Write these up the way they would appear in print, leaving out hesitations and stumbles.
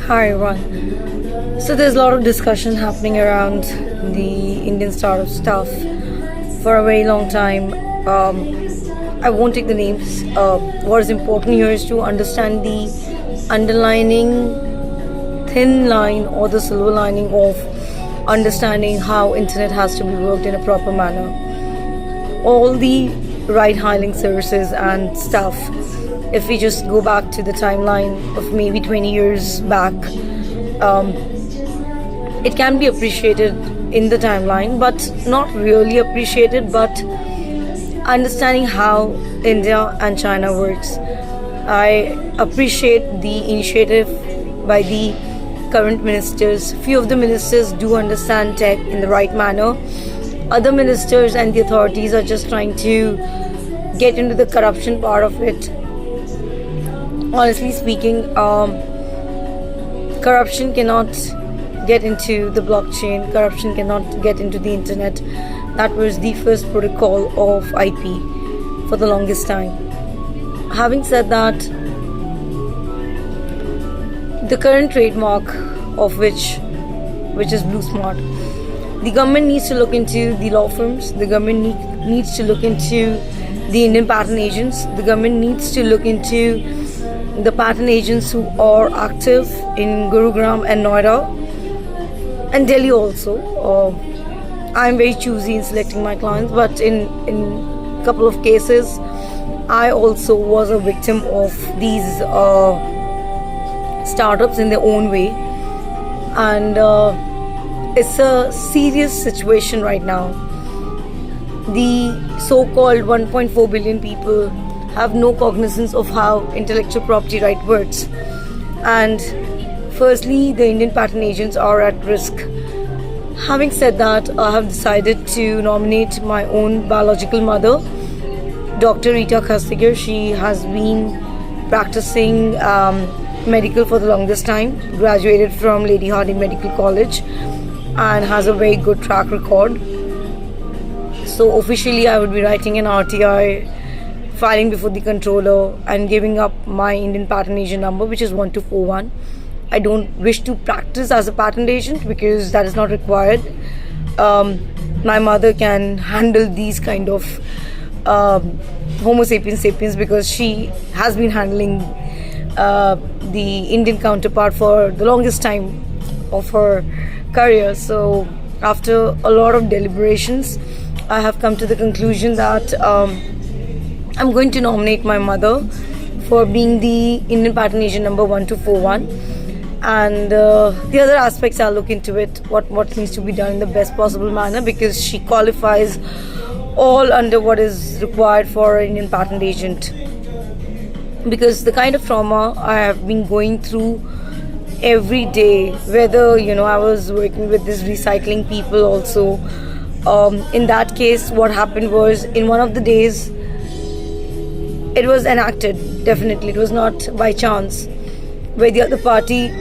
Hi everyone. So there's a lot of discussion happening around the Indian startup stuff for a very long time. I won't take the names. What is important here is to understand the underlining thin line or the silver lining of understanding how internet has to be worked in a proper manner. All the ride hailing services and stuff, if we just go back to the timeline of maybe 20 years back, it can be appreciated in the timeline, but not really appreciated. But understanding how India and China works, I appreciate the initiative by the current ministers. Few of the ministers do understand tech in the right manner. Other ministers and the authorities are just trying to get into the corruption part of it. Honestly speaking, corruption cannot get into the blockchain, corruption cannot get into the internet. That was the first protocol of IP for the longest time. Having said that, the current trademark of which is BlueSmart, the government needs to look into the law firms, the government needs to look into the Indian patent agents, the government needs to look into the patent agents who are active in Gurugram and Noida and Delhi also. I'm very choosy in selecting my clients, but in a couple of cases I also was a victim of these startups in their own way, and it's a serious situation right now. The so-called 1.4 billion people have no cognizance of how intellectual property right works, and firstly the Indian patent agents are at risk. Having said that, I have decided to nominate my own biological mother, Dr. Rita Khastigar. She has been practicing medical for the longest time, graduated from Lady Hardinge Medical College and has a very good track record. So officially I would be writing an RTI, filing before the controller and giving up my Indian patent agent number, which is 1241. I don't wish to practice as a patent agent because that is not required. My mother can handle these kind of Homo sapiens sapiens because she has been handling the Indian counterpart for the longest time of her career. So after a lot of deliberations, I have come to the conclusion that I'm going to nominate my mother for being the Indian patent agent number 1241, and the other aspects I'll look into it, what needs to be done in the best possible manner, because she qualifies all under what is required for an Indian patent agent. Because the kind of trauma I have been going through every day, whether I was working with these recycling people also, in that case what happened was, in one of the days, it was enacted, definitely it was not by chance, where the other party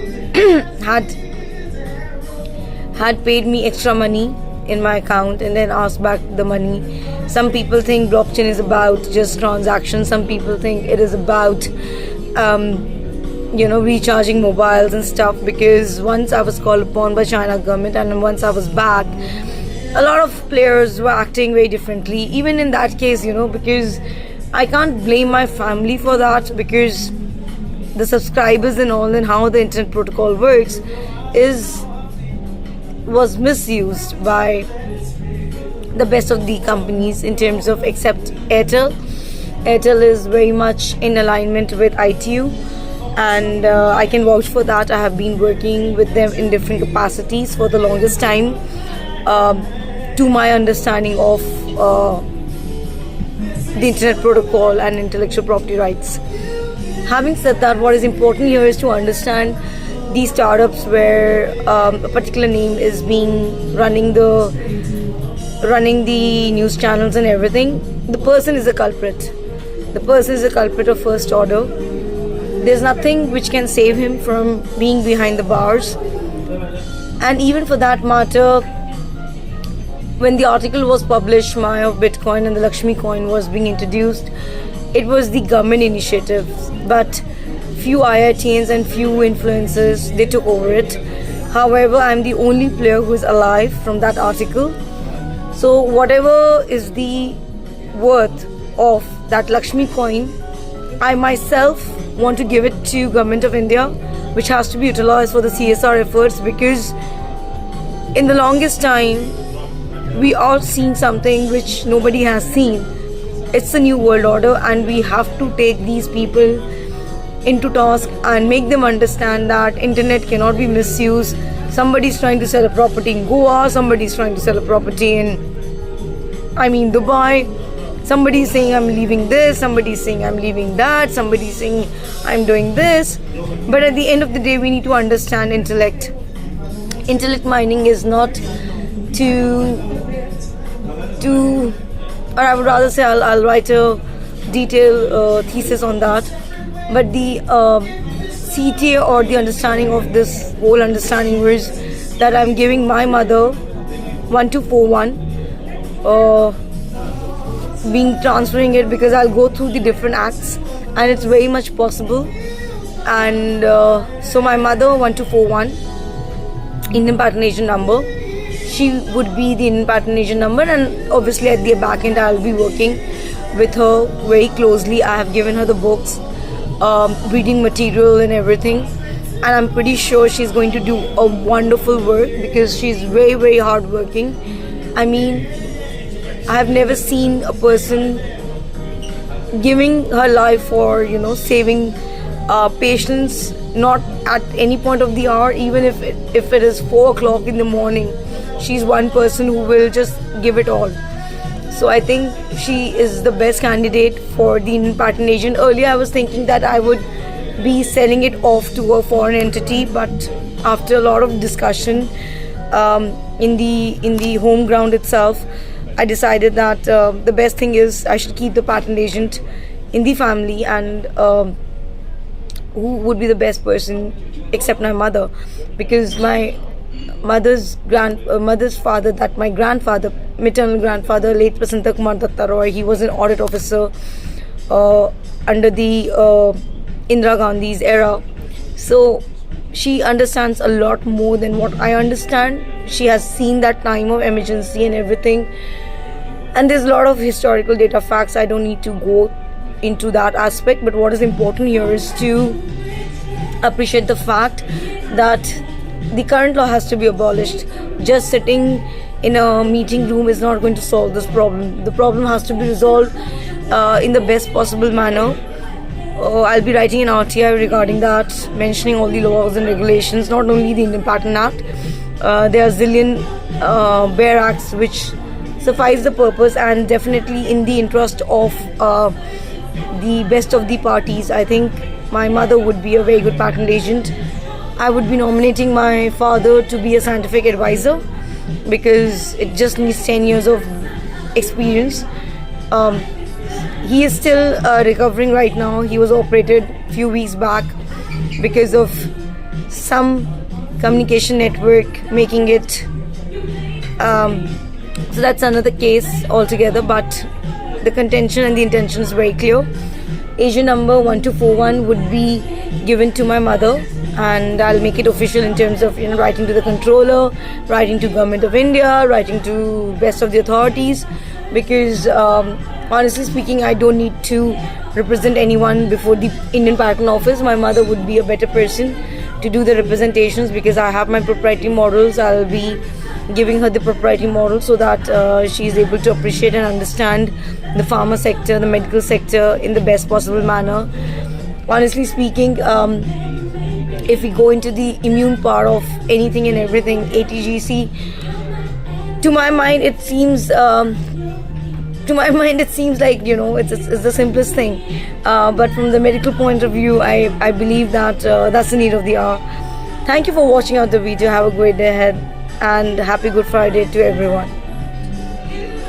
had paid me extra money in my account and then asked back the money. Some people think blockchain is about just transactions, some people think it is about recharging mobiles and stuff, because once I was called upon by China government and once I was back, a lot of players were acting very differently. Even in that case, because I can't blame my family for that, because the subscribers and all and how the internet protocol works was misused by the best of the companies in terms of, except Airtel. Airtel is very much in alignment with ITU, and I can vouch for that. I have been working with them in different capacities for the longest time, to my understanding of the internet protocol and intellectual property rights. Having said that, what is important here is to understand these startups where a particular name is being running the news channels and everything. The person is a culprit. The person is a culprit of first order. There's nothing which can save him from being behind the bars. And even for that matter, when the article was published, Maya of Bitcoin and the Lakshmi coin was being introduced, it was the government initiative. But few IITians and few influencers, they took over it. However, I'm the only player who is alive from that article. So whatever is the worth of that Lakshmi coin, I myself want to give it to Government of India, which has to be utilized for the CSR efforts, because in the longest time we are seeing something which nobody has seen. It's the new world order, and we have to take these people into task and make them understand that internet cannot be misused. Somebody's trying to sell a property in Goa, somebody's trying to sell a property in Dubai. Somebody's saying I'm leaving this, somebody's saying I'm leaving that, somebody's saying I'm doing this. But at the end of the day, we need to understand intellect. Intellect mining is not or I would rather say I'll write a detailed thesis on that. But the CTA or the understanding of this whole understanding was that I'm giving my mother 1241, being transferring it, because I'll go through the different acts and it's very much possible. And so my mother 1241, Indian patent agent number, she would be the Indian patent agent number, and obviously at the back end I'll be working with her very closely. I have given her the books, reading material and everything, and I'm pretty sure she's going to do a wonderful work because she's very, very hardworking. I mean, I have never seen a person giving her life for, saving patients, not at any point of the hour, even if it is 4 o'clock in the morning. She's one person who will just give it all. So I think she is the best candidate for the Indian patent agent. Earlier I was thinking that I would be selling it off to a foreign entity, but after a lot of discussion in the home ground itself, I decided that the best thing is I should keep the patent agent in the family. And who would be the best person except my mother, because my mother's father, that my grandfather, maternal grandfather, late Prasanta Kumar Datta Roy, he was an audit officer under the Indira Gandhi's era. So she understands a lot more than what I understand. She has seen that time of emergency and everything, and there's a lot of historical data facts. I don't need to go into that aspect, but what is important here is to appreciate the fact that the current law has to be abolished. Just sitting in a meeting room is not going to solve this problem. The problem has to be resolved in the best possible manner. I'll be writing an RTI regarding that, mentioning all the laws and regulations, not only the Indian Patent Act. There are zillion bare acts which suffice the purpose, and definitely in the interest of the best of the parties, I think my mother would be a very good patent agent. I would be nominating my father to be a scientific advisor, because it just needs 10 years of experience. He is still recovering right now. He was operated a few weeks back because of some communication network making it. So that's another case altogether, but the contention and the intention is very clear. Agent number 1241 would be given to my mother, and I'll make it official in terms of writing to the controller, writing to Government of India, writing to best of the authorities, because honestly speaking, I don't need to represent anyone before the Indian Patent Office. My mother would be a better person to do the representations, because I have my proprietary models. I'll be giving her the proprietary model so that she is able to appreciate and understand the pharma sector, the medical sector in the best possible manner. Honestly speaking, if we go into the immune part of anything and everything, ATGC, to my mind it seems like it's the simplest thing, but from the medical point of view, I believe that that's the need of the hour. Thank you for watching out the video. Have a great day ahead, and happy Good Friday to everyone.